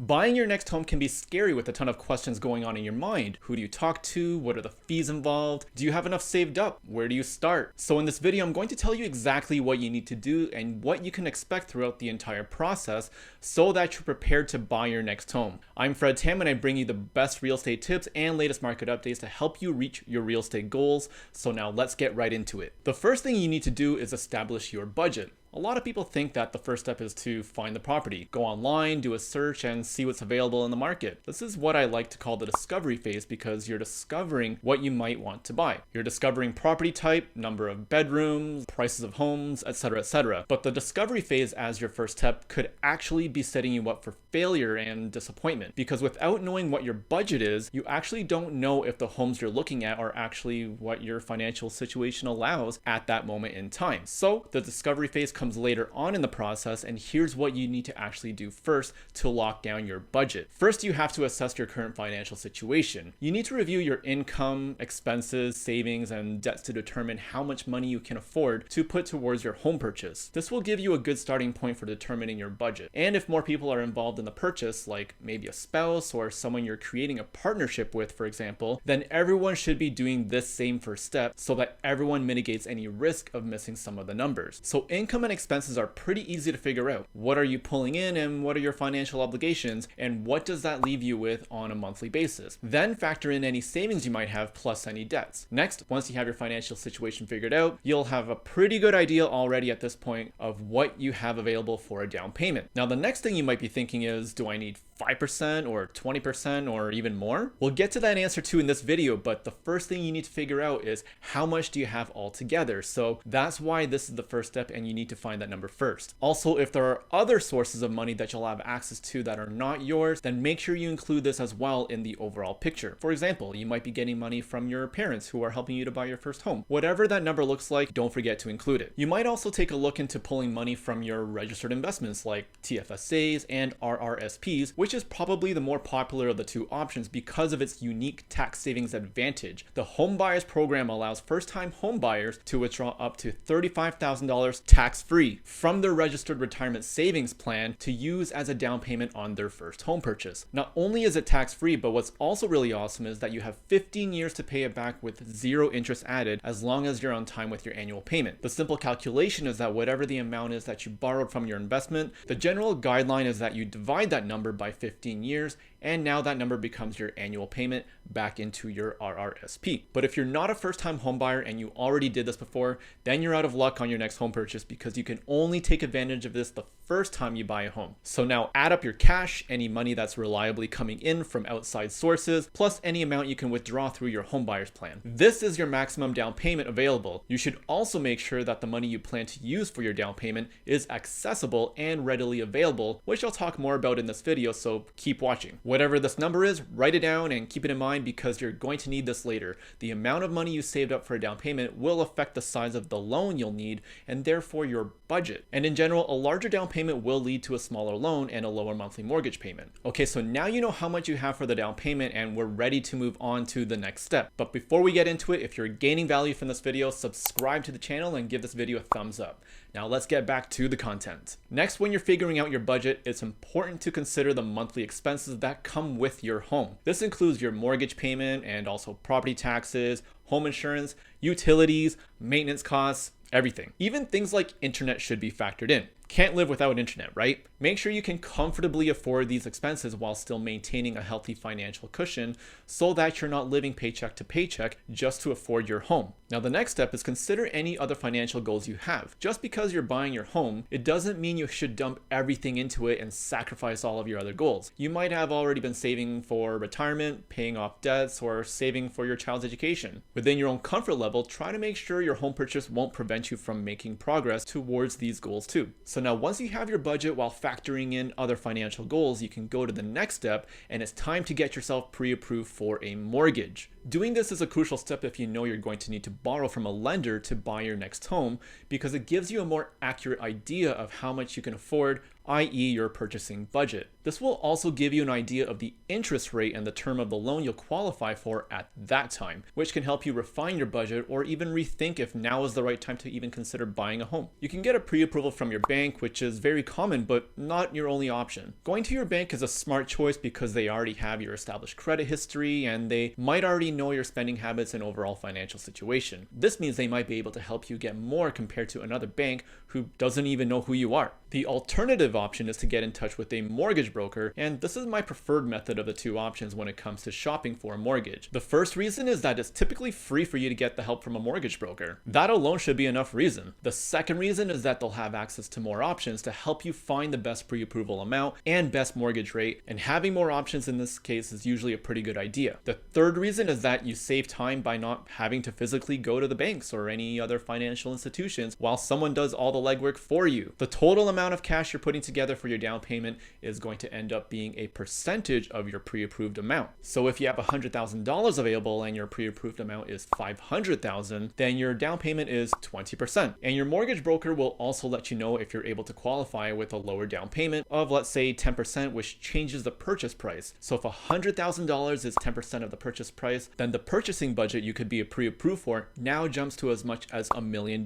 Buying your next home can be scary with a ton of questions going on in your mind. Who do you talk to? What are the fees involved? Do you have enough saved up? Where do you start? So in this video, I'm going to tell you exactly what you need to do and what you can expect throughout the entire process so that you're prepared to buy your next home. I'm Fred Tam and I bring you the best real estate tips and latest market updates to help you reach your real estate goals. So now let's get right into it. The first thing you need to do is establish your budget. A lot of people think that the first step is to find the property. Go online, do a search, and see what's available in the market. This is what I like to call the discovery phase because you're discovering what you might want to buy. You're discovering property type, number of bedrooms, prices of homes, etc., etc. But the discovery phase as your first step could actually be setting you up for failure and disappointment because without knowing what your budget is, you actually don't know if the homes you're looking at are actually what your financial situation allows at that moment in time. So the discovery phase comes later on in the process, and here's what you need to actually do first to lock down your budget. First, you have to assess your current financial situation. You need to review your income, expenses, savings, and debts to determine how much money you can afford to put towards your home purchase. This will give you a good starting point for determining your budget. And if more people are involved in the purchase, like maybe a spouse or someone you're creating a partnership with, for example, then everyone should be doing this same first step so that everyone mitigates any risk of missing some of the numbers. So income and expenses are pretty easy to figure out. What are you pulling in and what are your financial obligations and what does that leave you with on a monthly basis? Then factor in any savings you might have plus any debts. Next, once you have your financial situation figured out, you'll have a pretty good idea already at this point of what you have available for a down payment. Now, the next thing you might be thinking is, do I need 5% or 20% or even more? We'll get to that answer too in this video, but the first thing you need to figure out is how much do you have altogether? So that's why this is the first step and you need to find that number first. Also, if there are other sources of money that you'll have access to that are not yours, then make sure you include this as well in the overall picture. For example, you might be getting money from your parents who are helping you to buy your first home. Whatever that number looks like, don't forget to include it. You might also take a look into pulling money from your registered investments like TFSAs and RRSPs, which is probably the more popular of the two options because of its unique tax savings advantage. The Home Buyers Program allows first-time home buyers to withdraw up to $35,000 tax-free from their registered retirement savings plan to use as a down payment on their first home purchase. Not only is it tax-free, but what's also really awesome is that you have 15 years to pay it back with zero interest added as long as you're on time with your annual payment. The simple calculation is that whatever the amount is that you borrowed from your investment, the general guideline is that you divide that number by 15 years, and now that number becomes your annual payment back into your RRSP. But if you're not a first-time home buyer and you already did this before, then you're out of luck on your next home purchase because you can only take advantage of this the first time you buy a home. So now add up your cash, any money that's reliably coming in from outside sources, plus any amount you can withdraw through your home buyer's plan. This is your maximum down payment available. You should also make sure that the money you plan to use for your down payment is accessible and readily available, which I'll talk more about in this video, so keep watching. Whatever this number is, write it down and keep it in mind because you're going to need this later. The amount of money you saved up for a down payment will affect the size of the loan you'll need and therefore your budget. And in general, a larger down payment will lead to a smaller loan and a lower monthly mortgage payment. Okay, so now you know how much you have for the down payment and we're ready to move on to the next step. But before we get into it, if you're gaining value from this video, subscribe to the channel and give this video a thumbs up. Now let's get back to the content. Next, when you're figuring out your budget, it's important to consider the monthly expenses that come with your home. This includes your mortgage payment and also property taxes, home insurance, utilities, maintenance costs, everything. Even things like internet should be factored in. Can't live without internet, right? Make sure you can comfortably afford these expenses while still maintaining a healthy financial cushion so that you're not living paycheck to paycheck just to afford your home. Now, the next step is consider any other financial goals you have. Just because you're buying your home, it doesn't mean you should dump everything into it and sacrifice all of your other goals. You might have already been saving for retirement, paying off debts, or saving for your child's education. Within your own comfort level, try to make sure your home purchase won't prevent you from making progress towards these goals too. So now once you have your budget while factoring in other financial goals, you can go to the next step and it's time to get yourself pre-approved for a mortgage. Doing this is a crucial step if you know you're going to need to borrow from a lender to buy your next home because it gives you a more accurate idea of how much you can afford i.e. your purchasing budget. This will also give you an idea of the interest rate and the term of the loan you'll qualify for at that time, which can help you refine your budget or even rethink if now is the right time to even consider buying a home. You can get a pre-approval from your bank, which is very common, but not your only option. Going to your bank is a smart choice because they already have your established credit history and they might already know your spending habits and overall financial situation. This means they might be able to help you get more compared to another bank who doesn't even know who you are. The alternative option is to get in touch with a mortgage broker, and this is my preferred method of the two options when it comes to shopping for a mortgage. The first reason is that it's typically free for you to get the help from a mortgage broker. That alone should be enough reason. The second reason is that they'll have access to more options to help you find the best pre-approval amount and best mortgage rate, and having more options in this case is usually a pretty good idea. The third reason is that you save time by not having to physically go to the banks or any other financial institutions while someone does all the legwork for you. The total amount of cash you're putting together for your down payment is going to end up being a percentage of your pre-approved amount. So if you have $100,000 available and your pre-approved amount is $500,000, then your down payment is 20%. And your mortgage broker will also let you know if you're able to qualify with a lower down payment of, let's say, 10%, which changes the purchase price. So if $100,000 is 10% of the purchase price, then the purchasing budget you could be pre-approved for now jumps to as much as $1 million.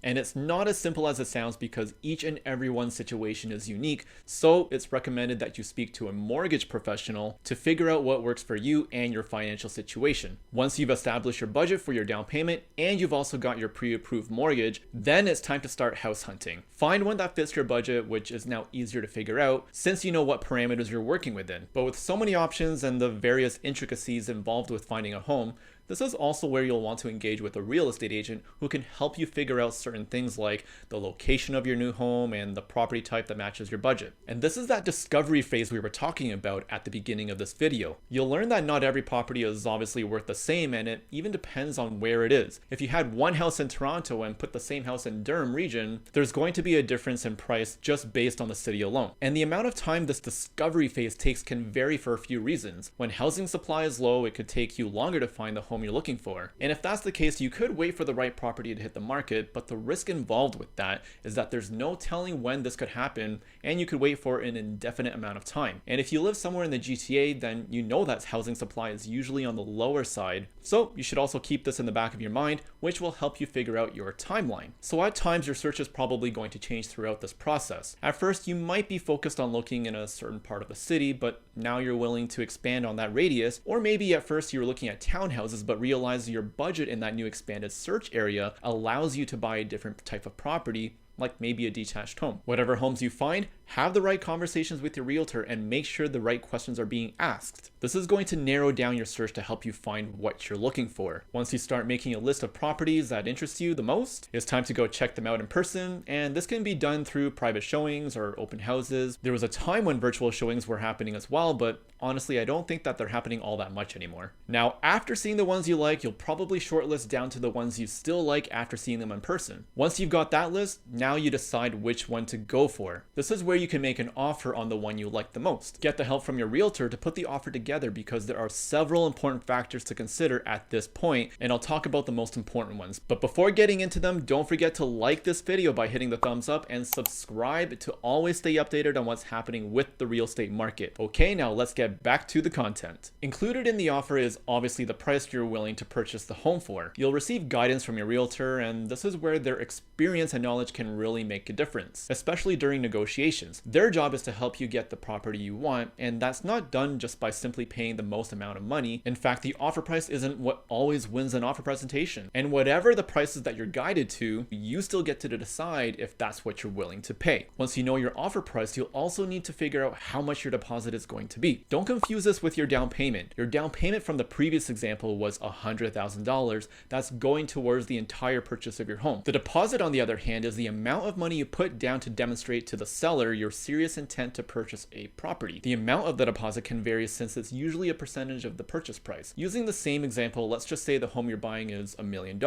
And it's not as simple as it sounds because each and every one's situation is unique, so it's recommended that you speak to a mortgage professional to figure out what works for you and your financial situation. Once you've established your budget for your down payment and you've also got your pre-approved mortgage, then it's time to start house hunting. Find one that fits your budget, which is now easier to figure out since you know what parameters you're working within. But with so many options and the various intricacies involved with finding a home, this is also where you'll want to engage with a real estate agent who can help you figure out certain things like the location of your new home and the property type that matches your budget. And this is that discovery phase we were talking about at the beginning of this video. You'll learn that not every property is obviously worth the same, and it even depends on where it is. If you had one house in Toronto and put the same house in Durham region, there's going to be a difference in price just based on the city alone. And the amount of time this discovery phase takes can vary for a few reasons. When housing supply is low, it could take you longer to find the home you're looking for. And if that's the case, you could wait for the right property to hit the market, but the risk involved with that is that there's no telling when this could happen, and you could wait for an indefinite amount of time. And if you live somewhere in the GTA, then you know that housing supply is usually on the lower side. So you should also keep this in the back of your mind, which will help you figure out your timeline. So at times your search is probably going to change throughout this process. At first, you might be focused on looking in a certain part of the city, but now you're willing to expand on that radius. Or maybe at first you were looking at townhouses, but realize your budget in that new expanded search area allows you to buy a different type of property, like maybe a detached home. Whatever homes you find, have the right conversations with your realtor and make sure the right questions are being asked. This is going to narrow down your search to help you find what you're looking for. Once you start making a list of properties that interest you the most, it's time to go check them out in person, and this can be done through private showings or open houses. There was a time when virtual showings were happening as well, but honestly, I don't think that they're happening all that much anymore. Now, after seeing the ones you like, you'll probably shortlist down to the ones you still like after seeing them in person. Once you've got that list, now you decide which one to go for. This is where you can make an offer on the one you like the most. Get the help from your realtor to put the offer together because there are several important factors to consider at this point, and I'll talk about the most important ones. But before getting into them, don't forget to like this video by hitting the thumbs up and subscribe to always stay updated on what's happening with the real estate market. Okay, now let's get back to the content. Included in the offer is obviously the price you're willing to purchase the home for. You'll receive guidance from your realtor, and this is where their experience and knowledge can really make a difference, especially during negotiations. Their job is to help you get the property you want, and that's not done just by simply paying the most amount of money. In fact, the offer price isn't what always wins an offer presentation. And whatever the prices that you're guided to, you still get to decide if that's what you're willing to pay. Once you know your offer price, you'll also need to figure out how much your deposit is going to be. Don't confuse this with your down payment. Your down payment from the previous example was $100,000. That's going towards the entire purchase of your home. The deposit, on the other hand, is the amount of money you put down to demonstrate to the seller your serious intent to purchase a property. The amount of the deposit can vary since it's usually a percentage of the purchase price. Using the same example, let's just say the home you're buying is $1 million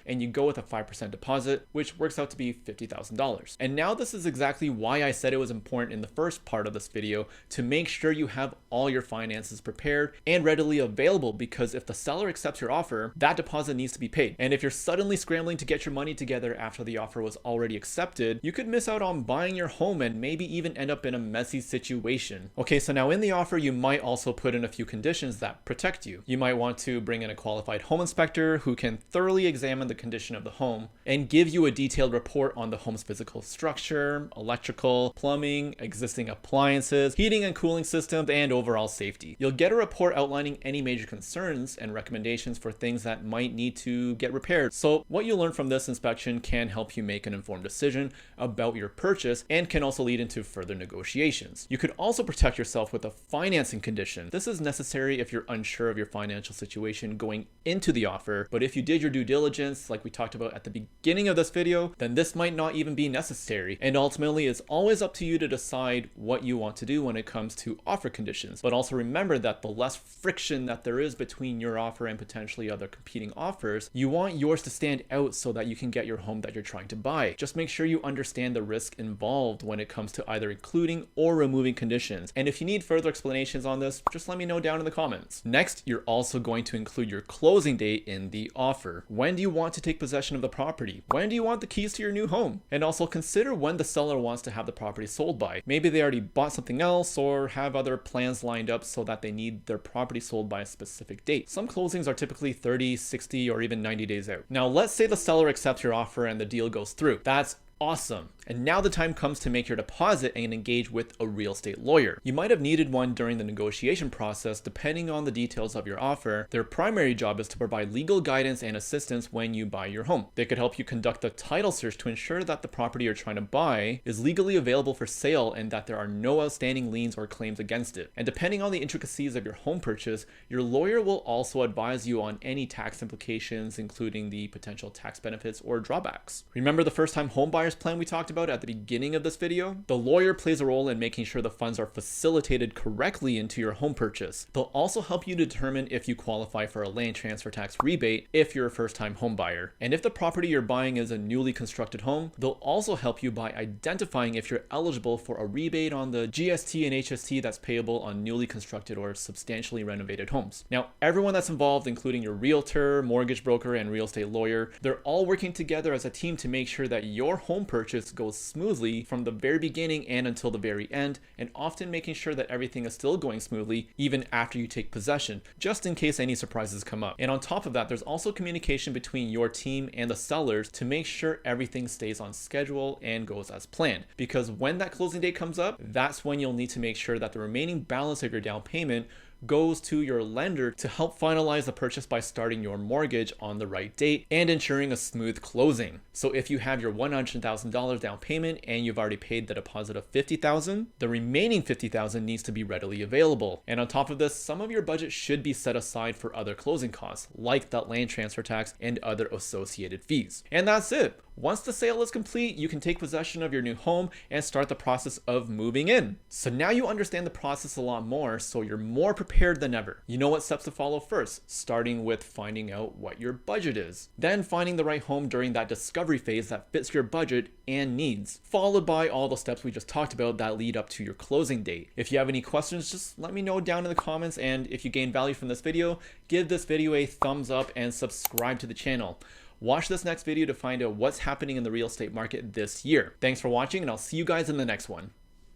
and you go with a 5% deposit, which works out to be $50,000. And now this is exactly why I said it was important in the first part of this video to make sure you have all your finances prepared and readily available, because if the seller accepts your offer, that deposit needs to be paid. And if you're suddenly scrambling to get your money together after the offer was already accepted, you could miss out on buying your home and maybe maybe even end up in a messy situation. Okay, so now in the offer, you might also put in a few conditions that protect you. You might want to bring in a qualified home inspector who can thoroughly examine the condition of the home and give you a detailed report on the home's physical structure, electrical, plumbing, existing appliances, heating and cooling systems, and overall safety. You'll get a report outlining any major concerns and recommendations for things that might need to get repaired. So what you learn from this inspection can help you make an informed decision about your purchase and can also lead into further negotiations. You could also protect yourself with a financing condition. This is necessary if you're unsure of your financial situation going into the offer, but if you did your due diligence, like we talked about at the beginning of this video, then this might not even be necessary. And ultimately, it's always up to you to decide what you want to do when it comes to offer conditions. But also remember that the less friction that there is between your offer and potentially other competing offers, you want yours to stand out so that you can get your home that you're trying to buy. Just make sure you understand the risk involved when it comes to either including or removing conditions. And if you need further explanations on this, just let me know down in the comments. Next, you're also going to include your closing date in the offer. When do you want to take possession of the property? When do you want the keys to your new home? And also consider when the seller wants to have the property sold by. Maybe they already bought something else or have other plans lined up so that they need their property sold by a specific date. Some closings are typically 30, 60, or even 90 days out. Now, let's say the seller accepts your offer and the deal goes through. That's awesome. And now the time comes to make your deposit and engage with a real estate lawyer. You might have needed one during the negotiation process depending on the details of your offer. Their primary job is to provide legal guidance and assistance when you buy your home. They could help you conduct a title search to ensure that the property you're trying to buy is legally available for sale and that there are no outstanding liens or claims against it. And depending on the intricacies of your home purchase, your lawyer will also advise you on any tax implications, including the potential tax benefits or drawbacks. Remember the first-time home buyers plan we talked about at the beginning of this video? The lawyer plays a role in making sure the funds are facilitated correctly into your home purchase. They'll also help you determine if you qualify for a land transfer tax rebate if you're a first-time home buyer. And if the property you're buying is a newly constructed home, they'll also help you by identifying if you're eligible for a rebate on the GST and HST that's payable on newly constructed or substantially renovated homes. Now, everyone that's involved, including your realtor, mortgage broker, and real estate lawyer, they're all working together as a team to make sure that your home purchase goes smoothly from the very beginning and until the very end, and often making sure that everything is still going smoothly even after you take possession, just in case any surprises come up. And on top of that, there's also communication between your team and the sellers to make sure everything stays on schedule and goes as planned. Because when that closing date comes up, that's when you'll need to make sure that the remaining balance of your down payment goes to your lender to help finalize the purchase by starting your mortgage on the right date and ensuring a smooth closing. So if you have your $100,000 down payment and you've already paid the deposit of $50,000, the remaining $50,000 needs to be readily available. And on top of this, some of your budget should be set aside for other closing costs, like that land transfer tax and other associated fees. And that's it. Once the sale is complete, you can take possession of your new home and start the process of moving in. So now you understand the process a lot more, so you're more prepared than ever. You know what steps to follow first, starting with finding out what your budget is. Then finding the right home during that discovery phase that fits your budget and needs, followed by all the steps we just talked about that lead up to your closing date. If you have any questions, just let me know down in the comments, and if you gain value from this video, give this video a thumbs up and subscribe to the channel. Watch this next video to find out what's happening in the real estate market this year. Thanks for watching, and I'll see you guys in the next one.